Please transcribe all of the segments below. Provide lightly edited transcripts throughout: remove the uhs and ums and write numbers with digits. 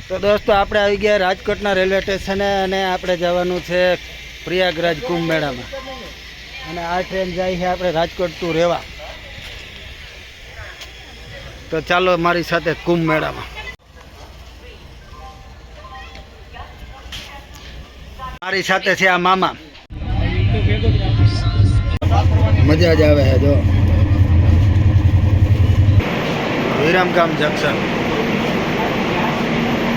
તો દોસ્તો આપણે આવી ગયા રાજકોટના રેલવે સ્ટેશને અને આપણે જવાનું છે પ્રયાગરાજ કુંભ મેળામાં. અને આ ટ્રેન જાય છે આપણે રાજકોટ ટુ રેવા. તો ચાલો મારી સાથે કુંભ મેળામાં. મારી સાથે છે આ મામા. મજા જ આવે છે જો. વિરમગામ જંકશન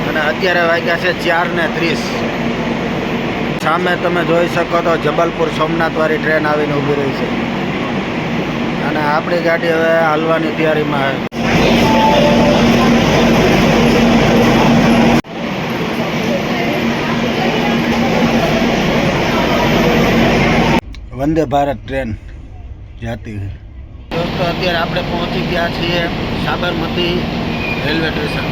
અને અત્યારે વાગ્યા છે 4:30. સામે તમે જોઈ શકો તો જબલપુર સોમનાથ વાળી ટ્રેન આવીને ઊભી રહી છે અને આપણી ગાડી હવે હાલવાની તૈયારીમાં છે. વંદે ભારત ટ્રેન જાતી है. दोस्तों અત્યારે આપણે પહોંચી ગયા છીએ સાબરમતી રેલવે સ્ટેશન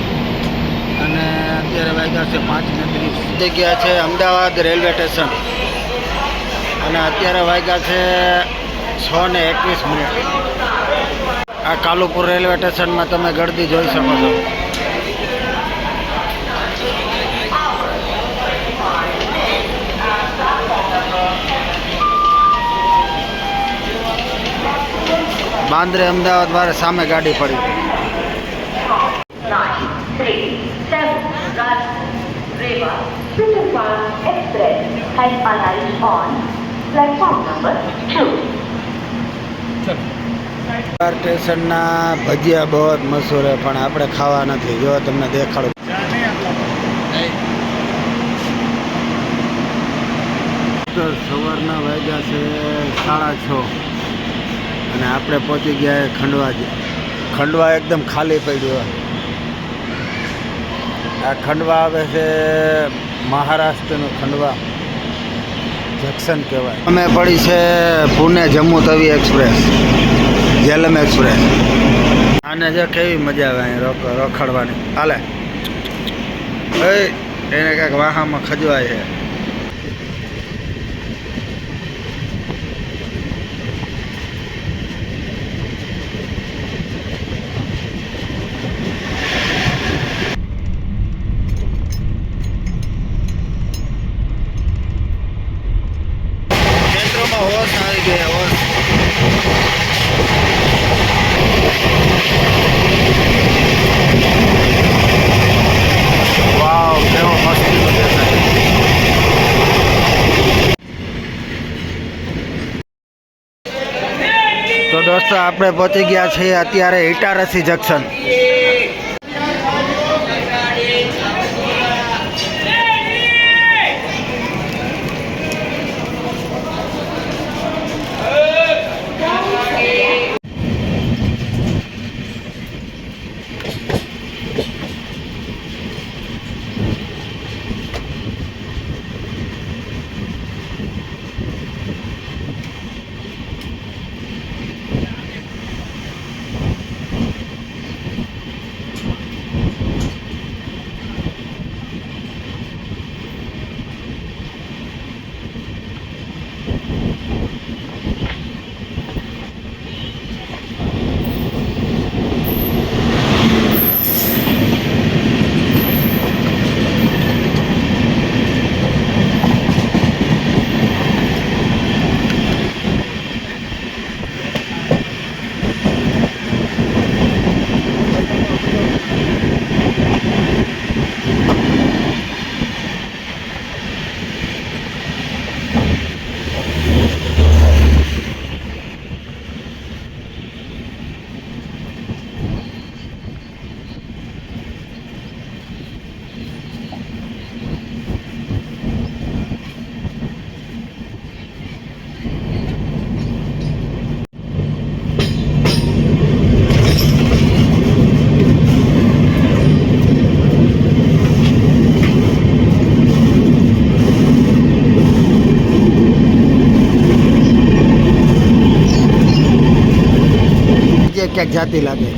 અને અત્યારે વાગ્યા છે 5:30. ગયા છે અમદાવાદ રેલવે સ્ટેશન અને અત્યારે વાગ્યા છે 6:21. આ કાલુપુર રેલવે સ્ટેશનમાં તમે ગળદી જોઈ શકો છો. બાંદ્રે અમદાવાદ વાળે સામે ગાડી પડી. 937 Reva Superfast Express has arrived on platform number 2. સ્ટેશનના ભજીયા બહુ જ મશહૂર છે પણ આપણે ખાવા નથી. જો તમને દેખાડું. સવારના વાગ્યા છે 6:30 અને આપણે પહોંચી ગયા ખંડવા. ખંડવા એકદમ ખાલી પડ્યું. આ ખંડવા આવે છે મહારાષ્ટ્રનું ખંડવા જંકશન કહેવાય. અમે પડી છે પુણે જમ્મુ તવી એક્સપ્રેસ, ઝેલમ એક્સપ્રેસ. આને જો કેવી મજા આવે અહીં રખડવાની. હાલે એને કાંઈક વાહામાં ખજવાય છે. હોશ આવી ગયા. હોશ વાવ કેવો મસ્તીનો દેખાય. તો દોસ્તો આપણે પહોંચી ગયા છીએ અત્યારે ઇટારસી જંકશન. ક્યાંક જાતી લાગે.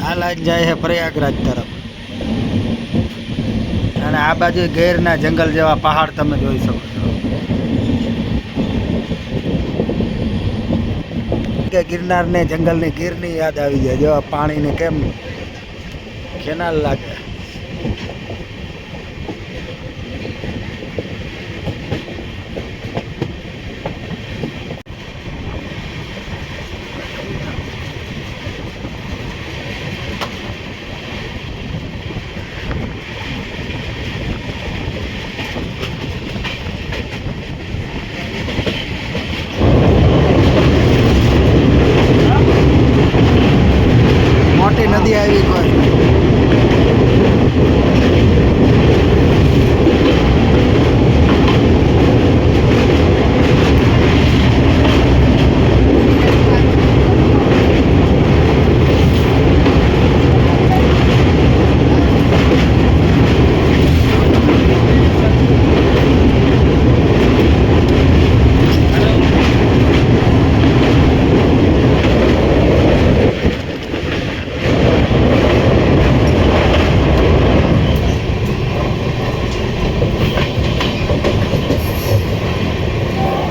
આ લાઈન જાય છે પ્રયાગરાજ તરફ અને આ બાજુ ગીરના જંગલ જેવા પહાડ તમે જોઈ શકો છો. કે ગિરનારને જંગલની ગીરની યાદ આવી જાય. જો પાણીને કેમ કેનાલ લાગે. મોટી નદી આવી કોઈ.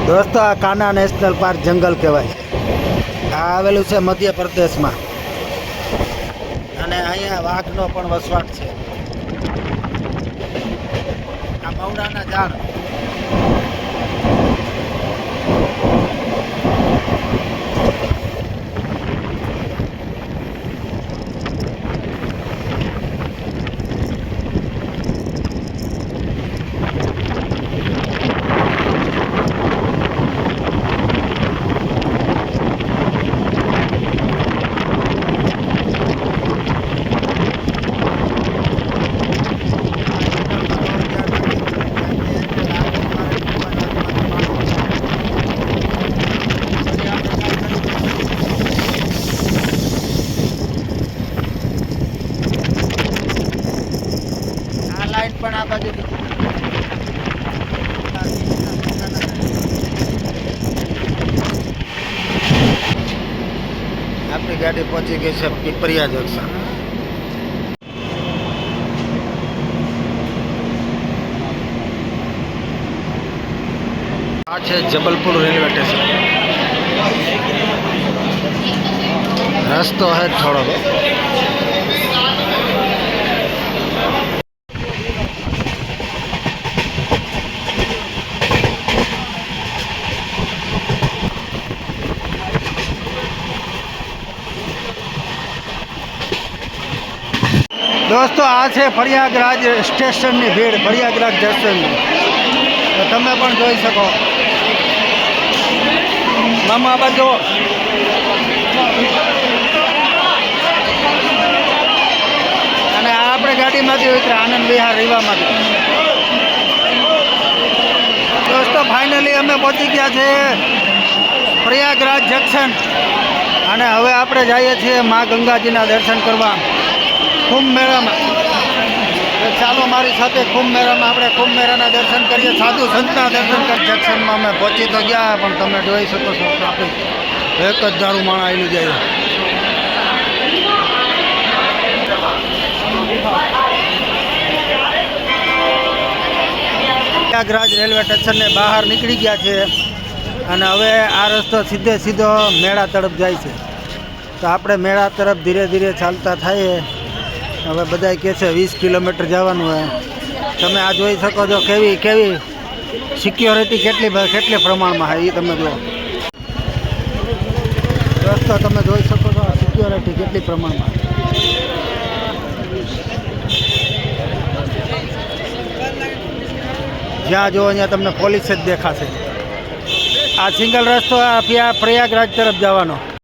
દોસ્તો આ કાના નેશનલ પાર્ક જંગલ કહેવાય. આ આવેલું છે મધ્યપ્રદેશમાં અને અહીંયા વાઘનો પણ વસવાટ છે. આ મવડાના ઝાડ. પણ આ બાજુ આપણી ગાડી પહોંચી ગઈ છે પીપરિયા જંકશન. આ છે જબલપુર રેલવે સ્ટેશન. રસ્તો હે થોડો. દોસ્તો આ છે પ્રયાગરાજ સ્ટેશનની ભીડ, પ્રયાગરાજ જંકશનની. તો તમે પણ જોઈ શકો. મામા બાજુ અને આ આપણે ગાડીમાંથી ઉતરે આનંદ વિહાર રીવામાંથી. દોસ્તો ફાઇનલી અમે પહોંચી ગયા છે પ્રયાગરાજ જંકશન અને હવે આપણે જઈએ છીએ મા ગંગાજીના દર્શન કરવા કુંભ મેળામાં. ચાલો મારી સાથે કુંભ મેળામાં આપણે કુંભ મેળાના દર્શન કરીએ, સાધુ સંતના દર્શન કરીએ. જંકશનમાં અમે પહોંચી તો ગયા પણ તમે જોઈ શકો છો ટ્રાફિક એક જ ધારું માણસ આવેલું જાય. પ્રયાગરાજ રેલવે સ્ટેશનને બહાર નીકળી ગયા છે અને હવે આ રસ્તો સીધો મેળા તરફ જાય છે. તો આપણે મેળા તરફ ધીરે ધીરે ચાલતા થઈએ. હવે બધા કહે છે 20 કિલોમીટર જવાનું હોય. તમે આ જોઈ શકો છો કેવી સિક્યોરિટી કેટલી પ્રમાણમાં છે એ તમે જુઓ. દોસ્તો તમે જોઈ શકો છો સિક્યોરિટી કેટલી પ્રમાણમાં. જ્યાં જુઓ અહીંયા તમને પોલીસ જ દેખાશે. આ સિંગલ રસ્તો આ પ્રયાગરાજ તરફ જવાનો.